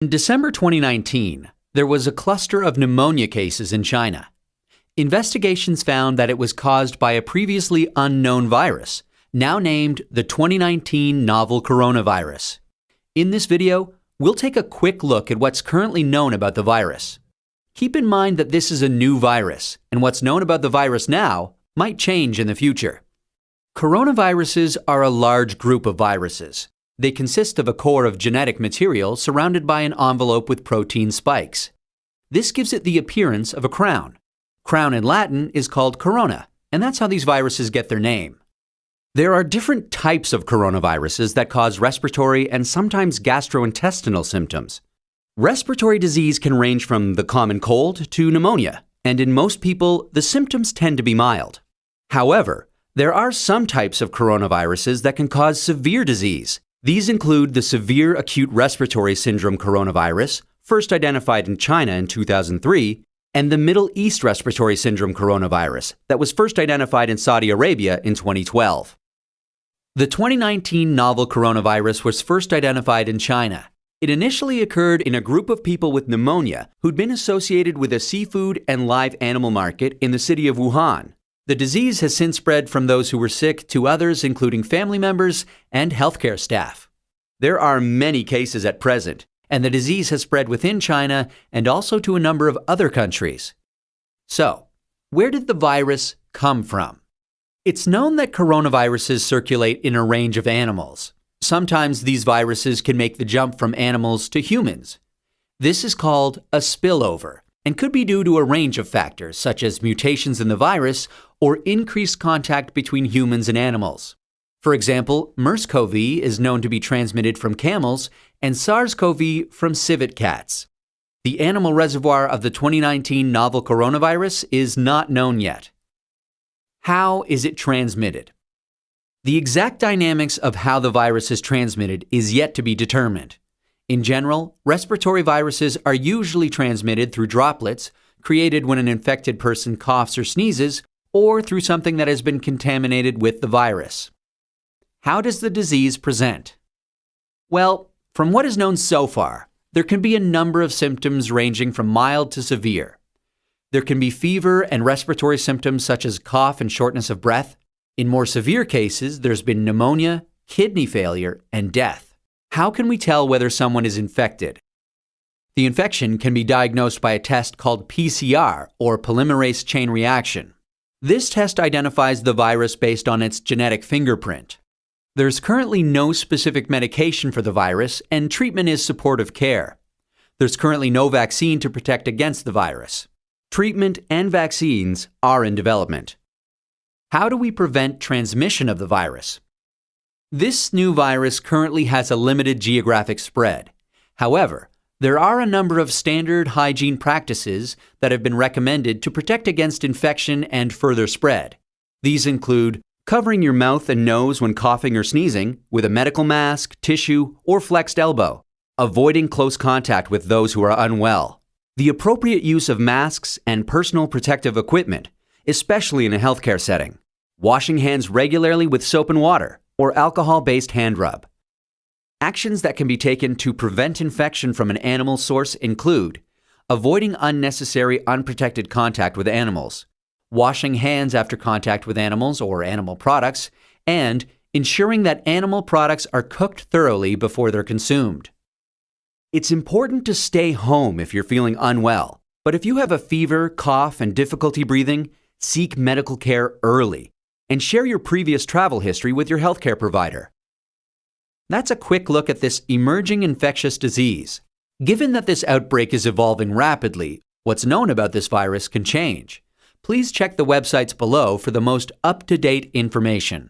In December 2019, there was a cluster of pneumonia cases in China. Investigations found that it was caused by a previously unknown virus, now named the 2019 novel coronavirus. In this video, we'll take a quick look at what's currently known about the virus. Keep in mind that this is a new virus, and what's known about the virus now might change in the future. Coronaviruses are a large group of viruses. They consist of a core of genetic material surrounded by an envelope with protein spikes. This gives it the appearance of a crown. Crown in Latin is called corona, and that's how these viruses get their name. There are different types of coronaviruses that cause respiratory and sometimes gastrointestinal symptoms. Respiratory disease can range from the common cold to pneumonia, and in most people, the symptoms tend to be mild. However, there are some types of coronaviruses that can cause severe disease. These include the severe acute respiratory syndrome coronavirus, first identified in China in 2003, and the Middle East respiratory syndrome coronavirus that was first identified in Saudi Arabia in 2012. The 2019 novel coronavirus was first identified in China. It initially occurred in a group of people with pneumonia who'd been associated with a seafood and live animal market in the city of Wuhan. The disease has since spread from those who were sick to others, including family members and healthcare staff. There are many cases at present, and the disease has spread within China and also to a number of other countries. So, where did the virus come from? It's known that coronaviruses circulate in a range of animals. Sometimes these viruses can make the jump from animals to humans. This is called a spillover and could be due to a range of factors such as mutations in the virus or increased contact between humans and animals. For example, MERS-CoV is known to be transmitted from camels and SARS-CoV from civet cats. The animal reservoir of the 2019 novel coronavirus is not known yet. How is it transmitted? The exact dynamics of how the virus is transmitted is yet to be determined. In general, respiratory viruses are usually transmitted through droplets created when an infected person coughs or sneezes, or through something that has been contaminated with the virus. How does the disease present? Well, from what is known so far, there can be a number of symptoms ranging from mild to severe. There can be fever and respiratory symptoms such as cough and shortness of breath. In more severe cases, there's been pneumonia, kidney failure, and death. How can we tell whether someone is infected? The infection can be diagnosed by a test called PCR, or polymerase chain reaction. This test identifies the virus based on its genetic fingerprint. There's currently no specific medication for the virus, and treatment is supportive care. There's currently no vaccine to protect against the virus. Treatment and vaccines are in development. How do we prevent transmission of the virus? This new virus currently has a limited geographic spread. However, there are a number of standard hygiene practices that have been recommended to protect against infection and further spread. These include covering your mouth and nose when coughing or sneezing with a medical mask, tissue, or flexed elbow, avoiding close contact with those who are unwell, the appropriate use of masks and personal protective equipment, especially in a healthcare setting, washing hands regularly with soap and water, or alcohol-based hand rub. Actions that can be taken to prevent infection from an animal source include avoiding unnecessary unprotected contact with animals, washing hands after contact with animals or animal products, and ensuring that animal products are cooked thoroughly before they're consumed. It's important to stay home if you're feeling unwell, but if you have a fever, cough, and difficulty breathing, seek medical care early and share your previous travel history with your healthcare provider. That's a quick look at this emerging infectious disease. Given that this outbreak is evolving rapidly, what's known about this virus can change. Please check the websites below for the most up-to-date information.